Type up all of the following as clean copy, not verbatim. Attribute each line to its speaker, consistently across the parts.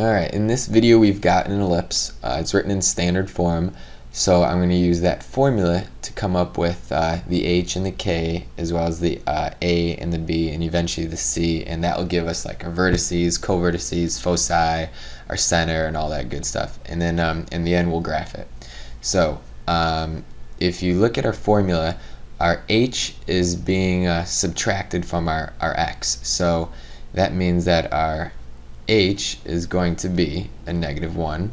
Speaker 1: Alright, in this video we've got an ellipse. It's written in standard form, so I'm going to use that formula to come up with the h and the k, as well as the a and the b, and eventually the c, and that will give us like our vertices, co-vertices, foci, our center, and all that good stuff. And then in the end we'll graph it. So if you look at our formula, our h is being subtracted from our x, so that means that our h is going to be a -1.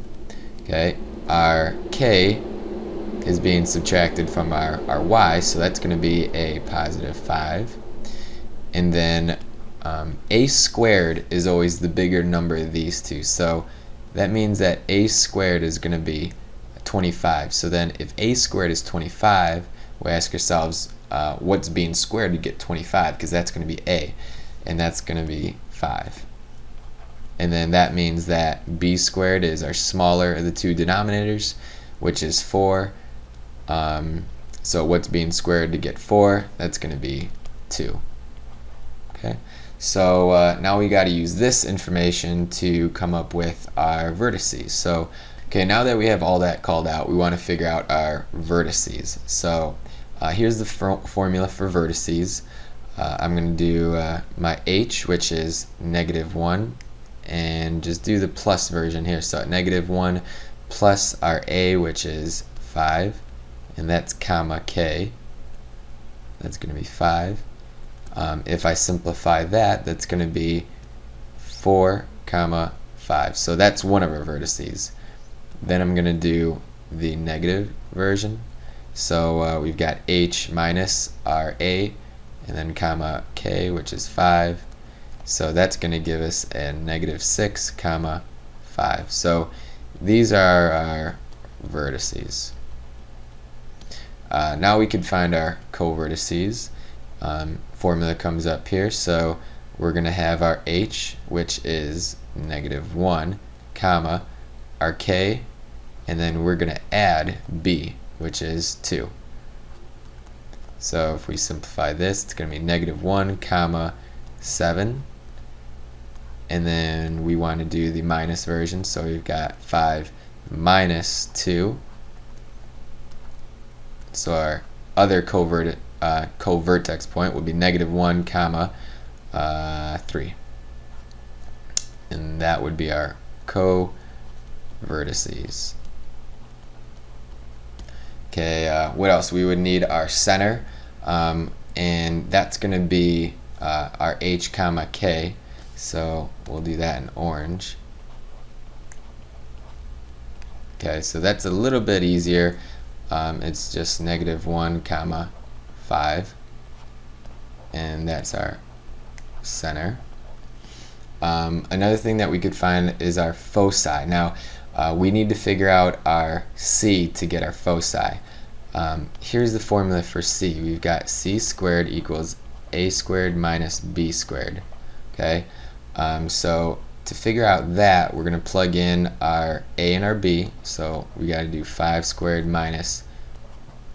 Speaker 1: Okay, our k is being subtracted from our y, so that's going to be a +5. And then a squared is always the bigger number of these two, so that means that a squared is going to be 25. So then if a squared is 25, we ask ourselves what's being squared to get 25, because that's going to be a, and that's going to be 5. And then that means that b squared is our smaller of the two denominators, which is 4. So what's being squared to get 4? That's going to be 2. Okay, so now we got to use this information to come up with our vertices. So okay, now that we have all that called out, we want to figure out our vertices. So here's the formula for vertices. I'm going to do my h, which is -1, and just do the plus version here. So -1 plus our a, which is 5, and that's comma k, that's going to be 5. If I simplify that, that's going to be 4 comma 5. So that's one of our vertices. Then I'm going to do the negative version. So we've got h minus our a, and then comma k, which is 5. So that's going to give us a -6 comma 5. So these are our vertices. Now we can find our co-vertices. Formula comes up here, so we're going to have our h, which is -1 comma our k, and then we're going to add b, which is 2. So if we simplify this, it's going to be -1 comma 7, and then we want to do the minus version, so we've got 5 minus 2. So our other co-vertex point will be -1 comma 3, and that would be our co-vertices. Okay, what else? We would need our center, and that's going to be our h comma k, so we'll do that in orange. Okay, so that's a little bit easier. It's just -1 comma 5, and that's our center. Another thing that we could find is our foci. Now we need to figure out our c to get our foci. Here's the formula for c. We've got c squared equals a squared minus b squared. Okay, so to figure out that, we're going to plug in our a and our b. So we got to do 5 squared minus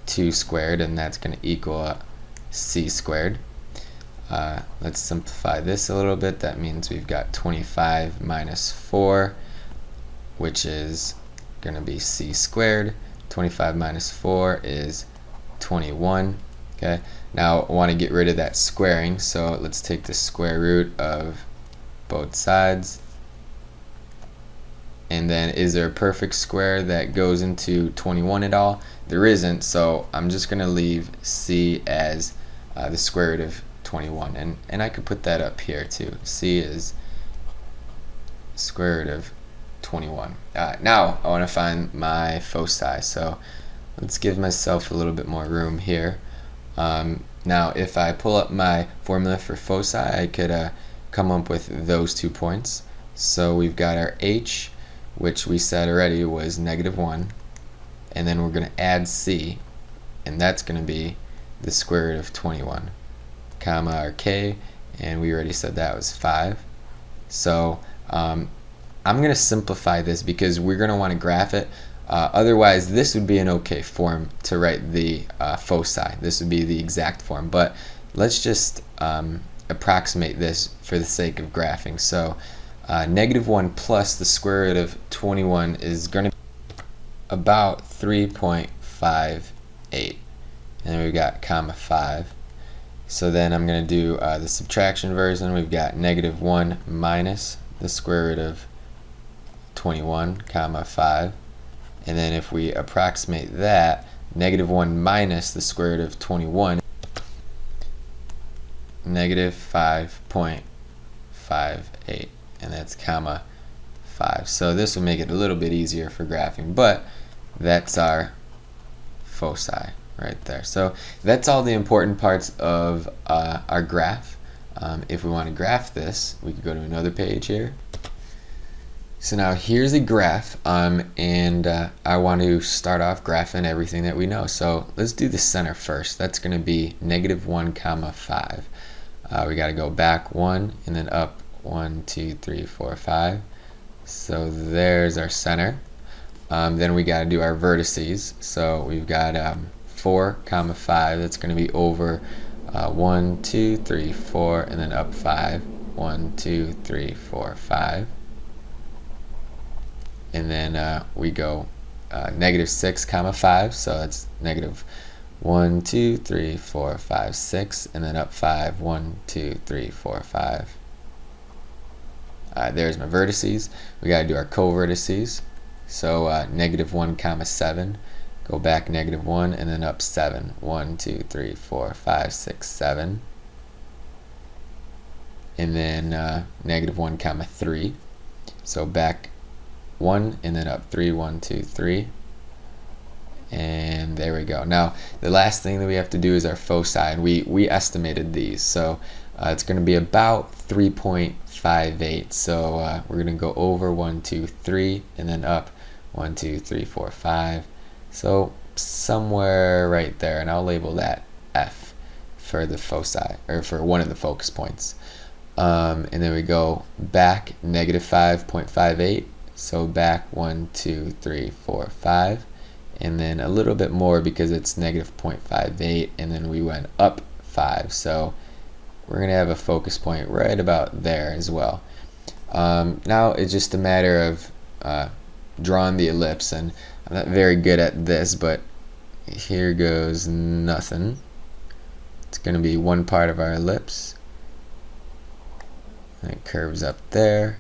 Speaker 1: 2 squared, and that's going to equal c squared. Let's simplify this a little bit. That means we've got 25 minus 4, which is going to be c squared. 25 minus 4 is 21. Okay, now I want to get rid of that squaring, so let's take the square root of both sides. And then, is there a perfect square that goes into 21 at all? There isn't, so I'm just going to leave c as the square root of 21, and I could put that up here too. c is square root of 21. Now I want to find my foci, so let's give myself a little bit more room here. Now if I pull up my formula for foci, I could come up with those 2 points. So we've got our h, which we said already was -1, and then we're going to add c, and that's going to be the square root of 21, comma our k, and we already said that was 5. So I'm going to simplify this because we're going to want to graph it. Otherwise, this would be an okay form to write the foci. This would be the exact form, but let's just approximate this for the sake of graphing. So -1 plus the square root of 21 is going to be about 3.58. And then we've got comma 5. So then I'm going to do the subtraction version. We've got -1 minus the square root of 21, comma 5. And then if we approximate that, -1 minus the square root of 21, -5.58, and that's comma 5. So this will make it a little bit easier for graphing, but that's our foci right there. So that's all the important parts of our graph. If we want to graph this, we could go to another page here. So now here's a graph, and I want to start off graphing everything that we know. So let's do the center first. That's going to be -1 comma 5. We got to go back 1 and then up 1, 2, 3, 4, 5. So there's our center. Then we got to do our vertices. So we've got 4 comma 5. That's going to be over 1, 2, 3, 4, and then up 5. 1, 2, 3, 4, 5. And then we go -6 comma 5. So that's -1, 2, 3, 4, 5, 6, and then up 5. 1, 2, 3, 4, 5. There's my vertices. We got to do our co-vertices. So -1 comma 7. Go back -1 and then up 7. 1, 2, 3, 4, 5, 6, 7. And then -1 comma 3. So back 1 and then up 3. 1, 2, 3. And there we go. Now the last thing that we have to do is our foci, and we estimated these. So it's going to be about 3.58. So we're going to go over 1, 2, 3, and then up 1, 2, 3, 4, 5. So somewhere right there, and I'll label that F for the foci, or for one of the focus points. And then we go back -5.58. So back 1, 2, 3, 4, 5. And then a little bit more because it's -0.58, and then we went up 5. So we're going to have a focus point right about there as well. Now it's just a matter of drawing the ellipse, and I'm not very good at this, but here goes nothing. It's going to be one part of our ellipse, and it curves up there,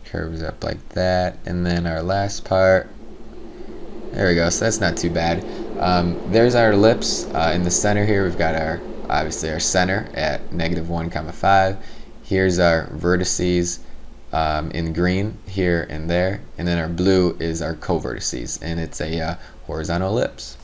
Speaker 1: curves up like that, and then our last part, there we go. So that's not too bad. There's our ellipse. In the center here we've got our, obviously, our center at -1 comma 5. Here's our vertices in green here and there, and then our blue is our co-vertices, and it's a horizontal ellipse.